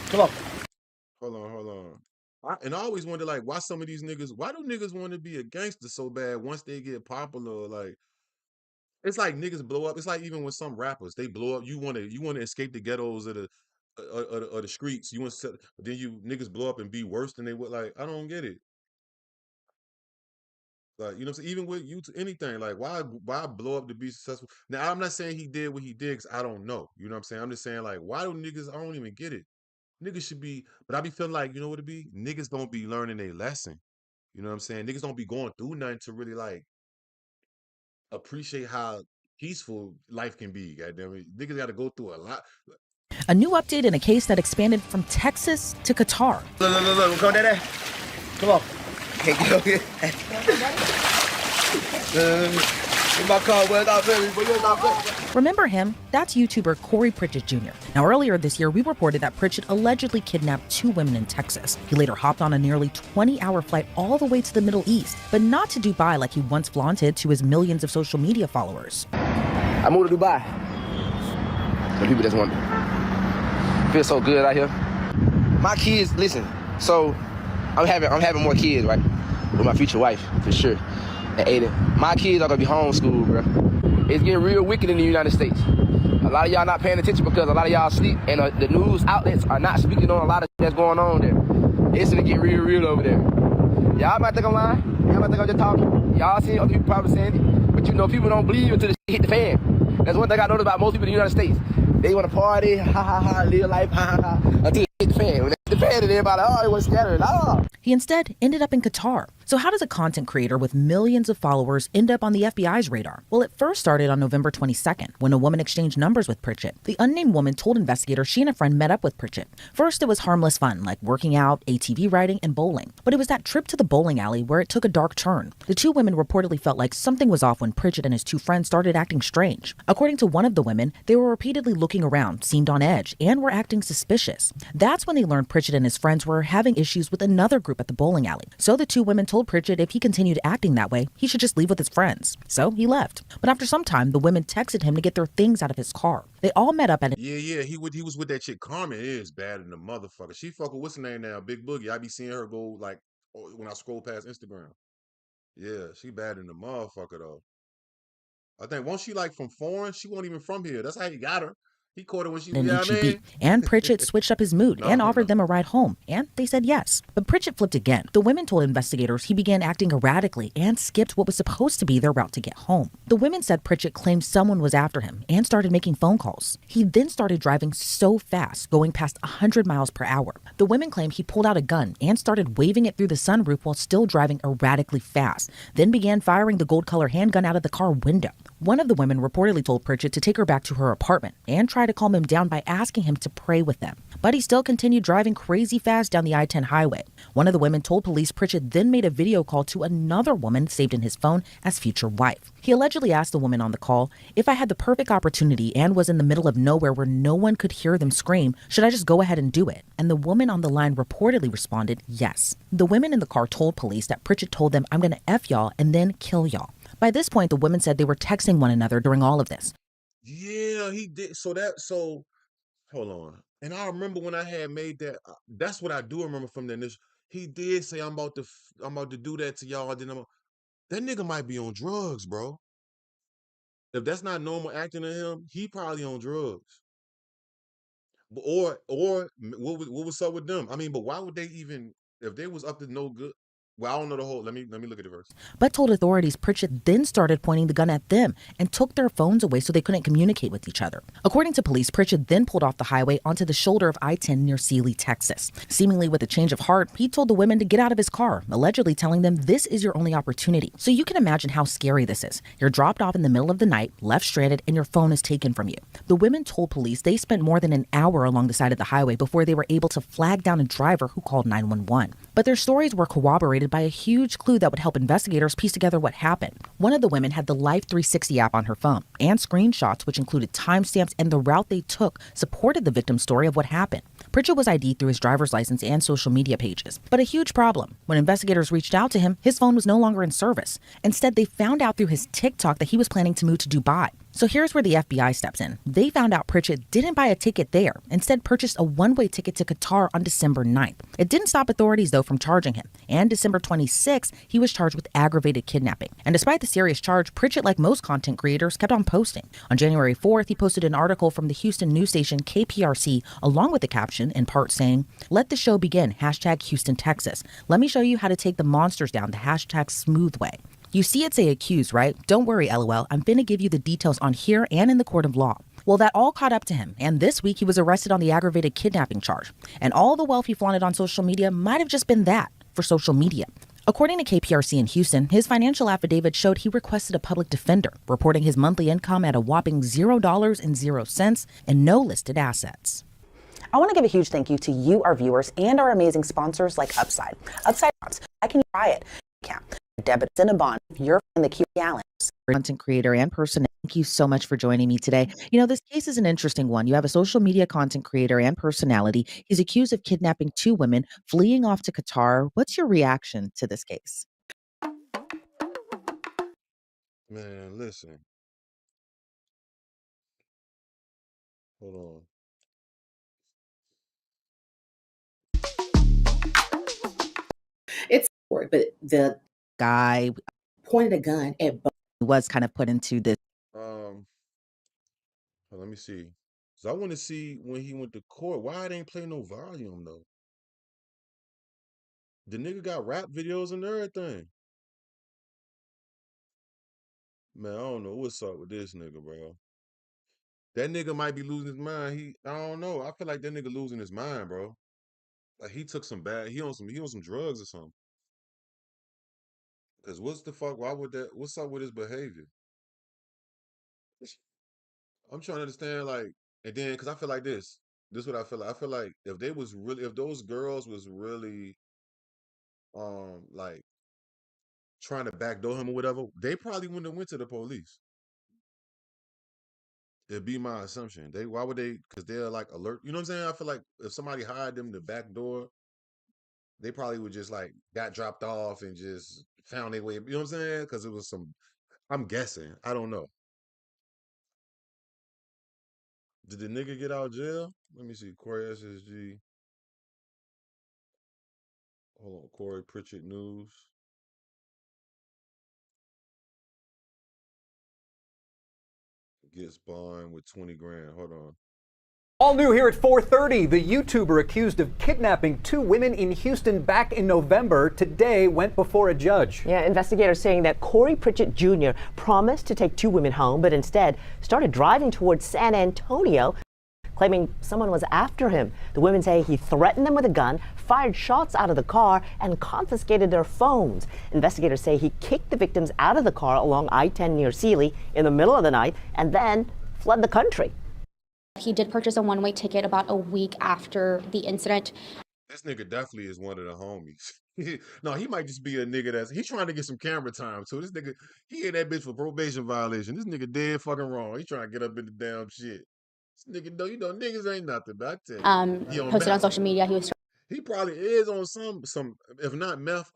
Come on. Hold on. And I always wonder, like, why some of these niggas, why do niggas want to be a gangster so bad once they get popular? Like, it's like niggas blow up. It's like even when some rappers they blow up, you want to escape the ghettos of the streets. You want to, but then you niggas blow up and be worse than they would. Like, I don't get it. Like, you know what I'm saying? Even with you to anything, like why blow up to be successful? Now I'm not saying he did what he did, 'cause I don't know. You know what I'm saying? I'm just saying, like, why do niggas, I don't even get it. Niggas should be, but I be feeling like, you know what it be? Niggas don't be learning a lesson. You know what I'm saying? Niggas don't be going through nothing to really like appreciate how peaceful life can be. Goddamn it. Niggas gotta go through a lot. A new update in a case that expanded from Texas to Qatar. Look, come there. Come on. Hey, get over here. My car went out there. Remember him? That's YouTuber Corey Pritchett Jr. Now, earlier this year, we reported that Pritchett allegedly kidnapped 2 women in Texas. He later hopped on a nearly 20-hour flight all the way to the Middle East, but not to Dubai like he once flaunted to his millions of social media followers. I moved to Dubai. The people just want me. Feel so good out here. My kids, listen. So I'm having more kids, right? With my future wife, for sure. And Aiden. My kids are gonna be homeschooled, bro. It's getting real wicked in the United States. A lot of y'all not paying attention because a lot of y'all sleep, and the news outlets are not speaking on a lot of that's going on there. It's gonna get real over there. Y'all might think I'm lying. Y'all might think I'm just talking. Y'all see other people probably saying it, but you know people don't believe until the shit hit the fan. That's one thing I noticed about most people in the United States. They want to party, live life, until it hit the fan. When it hit the fan, and everybody, oh, it was scattered. Oh. He instead ended up in Qatar. So how does a content creator with millions of followers end up on the FBI's radar? Well, it first started on November 22nd, when a woman exchanged numbers with Pritchett. The unnamed woman told investigators she and a friend met up with Pritchett. First, it was harmless fun, like working out, ATV riding, and bowling. But it was that trip to the bowling alley where it took a dark turn. The 2 women reportedly felt like something was off when Pritchett and his 2 friends started acting strange. According to one of the women, they were repeatedly looking around, seemed on edge, and were acting suspicious. That's when they learned Pritchett and his friends were having issues with another group at the bowling alley. So the 2 women told Pritchett if he continued acting that way, he should just leave with his friends. So he left. But after some time, the women texted him to get their things out of his car. They all met up at Yeah, he was with that chick. Carmen is bad in the motherfucker. She fucking what's her name now? Big Boogie. I be seeing her go like when I scroll past Instagram. Yeah, she bad in the motherfucker though. I think once she like from foreign, she wasn't even from here. That's how he got her. He caught her when she was, an you know what I HEB, mean? and Pritchett switched up his mood and offered them a ride home, and they said yes. But Pritchett flipped again. The women told investigators he began acting erratically and skipped what was supposed to be their route to get home. The women said Pritchett claimed someone was after him and started making phone calls. He then started driving so fast, going past 100 miles per hour. The women claimed he pulled out a gun and started waving it through the sunroof while still driving erratically fast, then began firing the gold-color handgun out of the car window. One of the women reportedly told Pritchett to take her back to her apartment and try to calm him down by asking him to pray with them. But he still continued driving crazy fast down the I-10 highway. One of the women told police Pritchett then made a video call to another woman saved in his phone as future wife. He allegedly asked the woman on the call, if I had the perfect opportunity and was in the middle of nowhere where no one could hear them scream, should I just go ahead and do it? And the woman on the line reportedly responded, yes. The women in the car told police that Pritchett told them, I'm gonna F y'all and then kill y'all. By this point, the women said they were texting one another during all of this. Yeah, he did. So hold on. And I remember when I had made that. That's what I do remember from the initial. He did say, I'm about to do that to y'all. Then that nigga might be on drugs, bro. If that's not normal acting to him, he probably on drugs. Or what was up with them? I mean, but why would they even if they was up to no good? Well, I don't know the whole. Let me look at the verse. But told authorities Pritchett then started pointing the gun at them and took their phones away so they couldn't communicate with each other. According to police, Pritchett then pulled off the highway onto the shoulder of I-10 near Sealy, Texas. Seemingly with a change of heart, he told the women to get out of his car, allegedly telling them this is your only opportunity. So you can imagine how scary this is. You're dropped off in the middle of the night, left stranded, and your phone is taken from you. The women told police they spent more than an hour along the side of the highway before they were able to flag down a driver who called 911. But their stories were corroborated by a huge clue that would help investigators piece together what happened. One of the women had the Life 360 app on her phone, and screenshots, which included timestamps and the route they took, supported the victim's story of what happened. Pritchett was ID'd through his driver's license and social media pages. But a huge problem. When investigators reached out to him, his phone was no longer in service. Instead, they found out through his TikTok that he was planning to move to Dubai. So here's where the FBI steps in. They found out Pritchett didn't buy a ticket there, instead purchased a one-way ticket to Qatar on December 9th. It didn't stop authorities, though, from charging him. And December 26th, he was charged with aggravated kidnapping. And despite the serious charge, Pritchett, like most content creators, kept on posting. On January 4th, he posted an article from the Houston news station KPRC, along with the caption, in part saying, "Let the show begin, hashtag Houston, Texas. Let me show you how to take the monsters down the hashtag smooth way." You see it say accused, right? Don't worry, LOL. I'm finna give you the details on here and in the court of law. Well, that all caught up to him, and this week he was arrested on the aggravated kidnapping charge. And all the wealth he flaunted on social media might have just been that, for social media. According to KPRC in Houston, his financial affidavit showed he requested a public defender, reporting his monthly income at a whopping $0.00 and no listed assets. I want to give a huge thank you to you, our viewers, and our amazing sponsors like Upside. Upside, I can try it. Debits and a bond. You're in the Q Allen. Content creator and person. Thank you so much for joining me today. You know, this case is an interesting one. You have a social media content creator and personality. He's accused of kidnapping two women, fleeing off to Qatar. What's your reaction to this case? Man, listen. Hold on. It's but the Guy pointed a gun at both. Was kind of put into this. Let me see. So I want to see when he went to court. Why it ain't play no volume though? The nigga got rap videos and everything. Man, I don't know what's up with this nigga, bro. That nigga might be losing his mind. I don't know. I feel like that nigga losing his mind, bro. Like he took some bad. He on some drugs or something. Cause what's the fuck? Why would that? What's up with his behavior? I'm trying to understand, like, and then because I feel like this. This is what I feel like. I feel like if those girls was really, like trying to backdoor him or whatever, they probably wouldn't have went to the police. It'd be my assumption. Why would they? Because they're like alert. You know what I'm saying? I feel like if somebody hired them the back door, they probably would just like got dropped off and just found their way. You know what I'm saying? Because it was some. I'm guessing. I don't know. Did the nigga get out of jail? Let me see. CoreySSG. Hold on. Corey Pritchett News. Gets bond with 20 grand. Hold on. All new here at 4:30, the YouTuber accused of kidnapping two women in Houston back in November today went before a judge. Yeah, investigators saying that Corey Pritchett Jr. promised to take two women home, but instead started driving towards San Antonio, claiming someone was after him. The women say he threatened them with a gun, fired shots out of the car, and confiscated their phones. Investigators say he kicked the victims out of the car along I-10 near Sealy in the middle of the night and then fled the country. He did purchase a one-way ticket about a week after the incident. This nigga definitely is one of the homies. No, he might just be a nigga he's trying to get some camera time too. This nigga, he in that bitch for probation violation. This nigga dead fucking wrong. He trying to get up in the damn shit. This nigga, niggas ain't nothing, but I tell you. Posted on social media. He probably is on some, if not meth,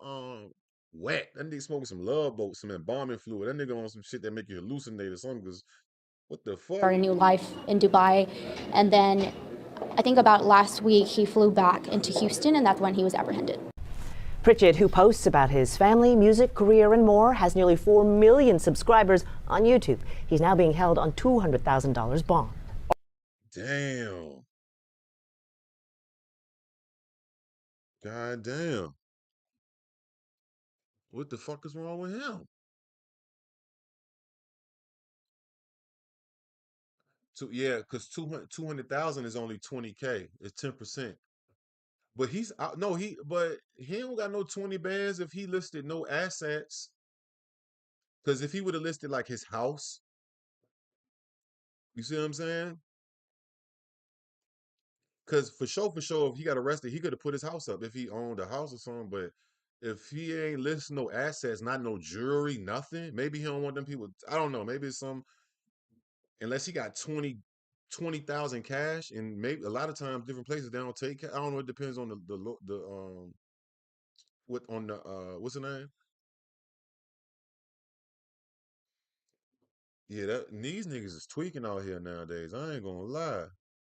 wet. That nigga smoking some Love Boat, some embalming fluid. That nigga on some shit that make you hallucinate or something, because what the fuck? Started a new life in Dubai, and then I think about last week he flew back into Houston, and that's when he was apprehended. Pritchett, who posts about his family, music, career, and more, has nearly 4 million subscribers on YouTube. He's now being held on $200,000 bond. Damn. God damn. What the fuck is wrong with him? Yeah, because 200,000 is only 20K. It's 10%. But but he don't got no 20 bands if he listed no assets. Because if he would have listed like his house, you see what I'm saying? Because for sure, if he got arrested, he could have put his house up if he owned a house or something. But if he ain't listing no assets, not no jewelry, nothing, maybe he don't want them people. I don't know. Maybe it's unless he got 20,000 cash, and maybe a lot of times different places they don't take cash. I don't know. It depends on what's the name? Yeah, these niggas is tweaking out here nowadays. I ain't gonna lie.